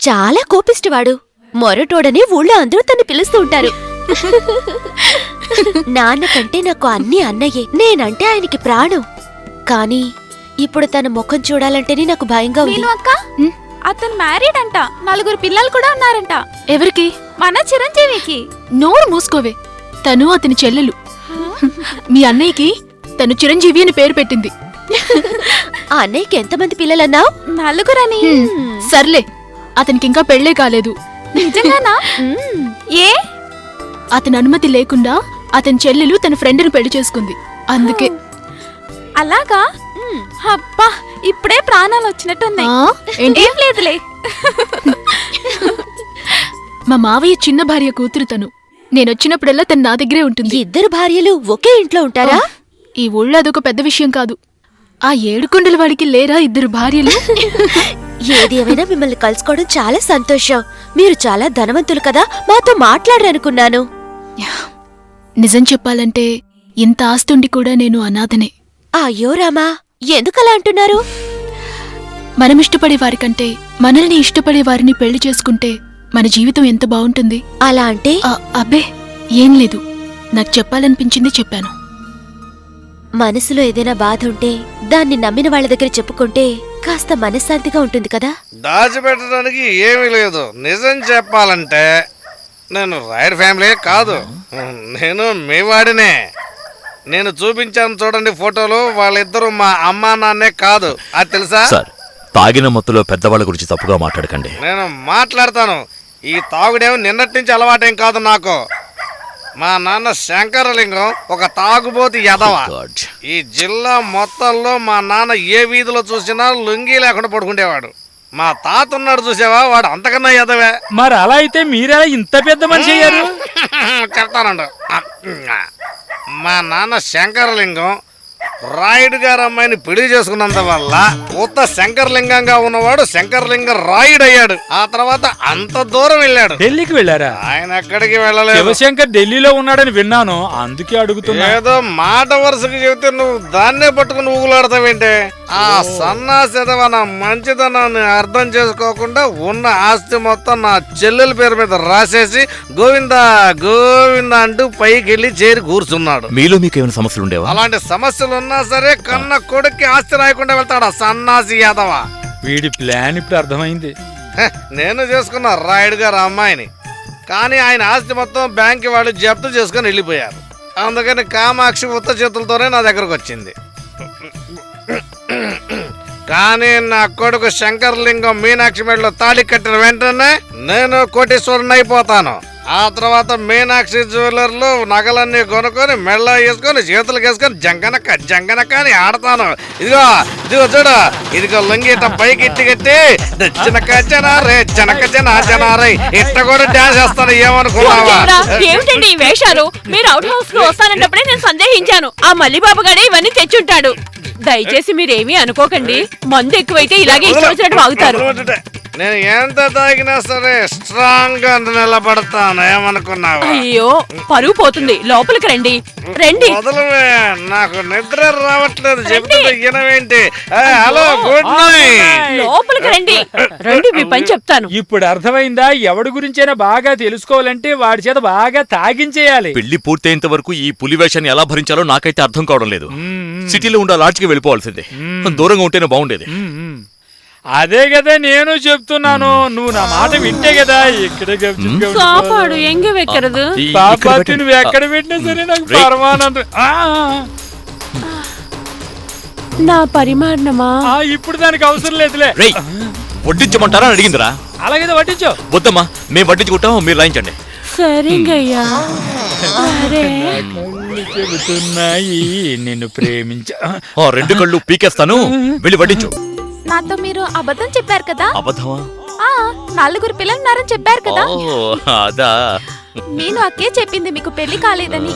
చాలా కోపిష్టివాడు. మొరటోడని ఊళ్ళో అందరూ తన్ని పిలుస్తూ ఉంటారు. నాన్న కంటే నాకు అన్ని అన్నయ్యే. నేనంటే ఆయనకి ప్రాణం. కానీ ఇప్పుడు తన ముఖం చూడాలంటేనే నాకు భయంగా ఉంది. అతను మ్యారీడ్ అంట. 4 పిల్లలు కూడా ఉన్నారంట. ఎవరికి? మన చిరంజీవికి. నోరు మూసుకోవే. తను అతని చెల్లెలు. మీ అన్నయ్యకి తను చిరంజీవి అని పేరు పెట్టింది. ఆ అన్నయ్యకి ఎంతమంది పిల్లలన్నావు? 4 సర్లే, అతనికింకా పెళ్లే కాలేదు. నిజంగానా? ఏ? అతని అనుమతి లేకుండా అతని చెల్లెలు తన ఫ్రెండ్ని పెళ్లి చేసుకుంది. అందుకే. అలాగా? అబ్బా, ఇప్పుడే ప్రాణాలు వచ్చినట్టున్నాయి. ఏంటి? ఏం లేదులే. మా మావయ్య చిన్న భార్య కూతురు తను. నేనొచ్చినప్పుడల్లా తను నా దగ్గరే ఉంటుంది. 2 భార్యలు ఒకే ఇంట్లో ఉంటారా? ఈ ఊళ్ళో అదొక పెద్ద విషయం కాదు. ఆ 7 కొండల వాడికి లేరా 2 భార్యలు? ఏది ఏమైనా మిమ్మల్ని కలుసుకోవడం చాలా సంతోషం. మీరు చాలా ధనవంతులు కదా, మాతో మాట్లాడరనుకున్నాను. నిజం చెప్పాలంటే ఇంత ఆస్తుండి కూడా నేను అనాథనే. అయ్యో రామా, ఎందుకలా అంటున్నారు? మనమిష్టపడే వారికంటే మనల్ని ఇష్టపడే వారిని పెళ్లి చేసుకుంటే మన జీవితం ఎంత బాగుంటుంది. అలా అంటే? అబ్బే ఏం లేదు, నాకు చెప్పాలనిపించింది చెప్పాను. మనసులో ఏదైనా బాధ ఉంటే దాన్ని నమ్మిన వాళ్ళ దగ్గర చెప్పుకుంటే కాస్త మనశ్శాంతిగా ఉంటుంది కదా. దాచిపెట్టడానికి ఏమీ లేదు. నిజం చెప్పాలంటే నేను రాయర్ ఫ్యామిలీ కాదు, నేను మీ వాడినే. నేను చూపించాను చూడండి ఫోటోలు, వాళ్ళిద్దరూ మా అమ్మా నాన్నే కాదు. అది తెలుసా? సార్, తాగిన మత్తులో పెద్దవాళ్ళ గురించి తప్పుగా మాట్లాడకండి. నేను మాట్లాడతాను. ఈ తాగుడేమో నిన్నటి నుంచి అలవాటేం కాదు నాకు. మా నాన్న శంకరలింగం ఒక తాగుబోతు ఎదవ. ఈ జిల్లా మొత్తంలో మా నాన్న ఏ వీధిలో చూసినా లుంగీ లేకుండా పడుకుంటేవాడు. మా తాత ఉన్నాడు చూసావా, వాడు అంతకన్నా ఎదవే. మరి అలా అయితే మీరెలా ఇంత పెద్ద మనిషి అయ్యారు? చెప్తానండు. మా నాన్న శంకరలింగం రాయుడు గారు అమ్మాయిని పెళ్లి చేసుకున్నంత వల్ల ఉత్త శంకరలింగంగా ఉన్నవాడు శంకరలింగ రాయుడు అయ్యాడు. ఆ తర్వాత అంత దూరం వెళ్ళాడు. ఢిల్లీకి వెళ్ళారా? ఆయన ఎక్కడికి వెళ్ళలేదు. శివశంకర్ ఢిల్లీలో ఉన్నాడని విన్నాను, అందుకే అడుగుతున్నా. ఏదో మాట వరుసకి చెబితే నువ్వు దాన్నే పట్టుకుని ఊగులాడతావేంటే? ఆ సన్నాసిదవ నా మంచితనాన్ని అర్థం చేసుకోకుండా ఉన్న ఆస్తి మొత్తం నా చెల్లెల పేరు మీద రాసేసి గోవిందా గోవిందా అంటూ పైకి వెళ్ళి చేరి కూర్చున్నాడు. మీలో మీకు ఏమైనా సమస్యలు ఉండేవా? అలాంటి సమస్యలు ఉన్నా సరే కన్న కొడుక్కి ఆస్తి రాయకుండా వెళ్తాడా సన్నాసి యాదవ. వీడి ప్లాన్ ఇప్పుడు అర్థమైంది. నేను చేసుకున్న రాయుడు గారు అమ్మాయిని, కానీ ఆయన ఆస్తి మొత్తం బ్యాంక్ వాళ్ళు జప్తు చేసుకుని వెళ్ళిపోయారు. అందుకని కామాక్షి ఉత్త చేతులతోనే నా దగ్గరకు వచ్చింది. కానీ నా కొడుకు శంకరలింగం మీనాక్షి మెడలో తాళి కట్టిన వెంటనే నేను కోటీశ్వరుని అయిపోతాను. ఆ తర్వాత మీనాక్షి జ్యువెలర్లు నగలన్నీ కొనుక్కొని మెళ్ళ వేసుకొని చేతులకు వేసుకొని జంగనక్క జంగనక్క అని ఆడతాను. ఇదిగో ఇదిగో చూడు, ఇదిగో లొంగిట పైకి ఇట్టి కట్టి చినక జనారే జనక జన జనారే ఇట్ట కూడా డాన్స్ చేస్తాను. ఏమనుకున్నావా? ఏమిటండి ఈ వేషాలు? మీరు అవుట్ హౌస్ లో వస్తానన్నప్పుడే నేను సందేహించాను. ఆ మల్లిబాబు గడే ఇవన్నీ తెచ్చుంటాడు. దయచేసి మీరేమీ అనుకోకండి. మందు ఎక్కువైతే ఇలాగే ఇష్టం వాగుతారు. నేను ఎంత తాగినా సరే స్ట్రాంగ్ గా నిలబడతాను. ఏమనుకున్నావా? అయ్యో, పరువు పోతుంది. లోపలికి రండి. రండి. మొదలవే, నాకు నిద్ర రావట్లేదు. చెప్తే వినవేంటి? Hello, good night. లోపలికి రండి. రండి, మీ పని చెప్తాను. ఇప్పుడు అర్థమైందా? ఎవడి గురించైనా బాగా తెలుసుకోవాలంటే వాడి చేత బాగా తాగించేయాలి. పెళ్లి పూర్తయ్యేంత వరకు ఈ పులి వేషాన్ని ఎలా భరించాలో నాకైతే అర్థం కావడం లేదు. సిటీలో ఉండే లాడ్జ్కి వెళ్ళిపోవాల్సిందే. దూరంగా ఉంటేనే బాగుండేది. అదే కదా నేను చెప్తున్నాను. నువ్వు నా మాట వింటే కదా ఇక్కడ సాపాడు ఎంగ వెక్కరదు. పాపాతి నువ్వు ఎక్కడ పెట్టినా సరే నాకు పరమానందం. నా పరిమాణమా? ఇప్పుడు దానికి అవసరం లేదులే. వడ్డించమంటారా అని అడిగిందిరా. అలాగే వడ్డించు. వద్దమ్మా, మేము వడ్డించుకుంటాం, మీరు రాయించండి. సరేంగయ్యా. చెబుతున్నాయి నిన్ను ప్రేమించా. 2 కళ్ళు పీకేస్తాను, వెళ్ళి వడ్డించు. నాతో మీరు అబద్ధం చెప్పారు కదా? అబద్ధమా? 4 పిల్లలున్నారని చెప్పారు కదా? అదా? నేను అక్కే చెప్పింది మీకు పెళ్లి కాలేదని.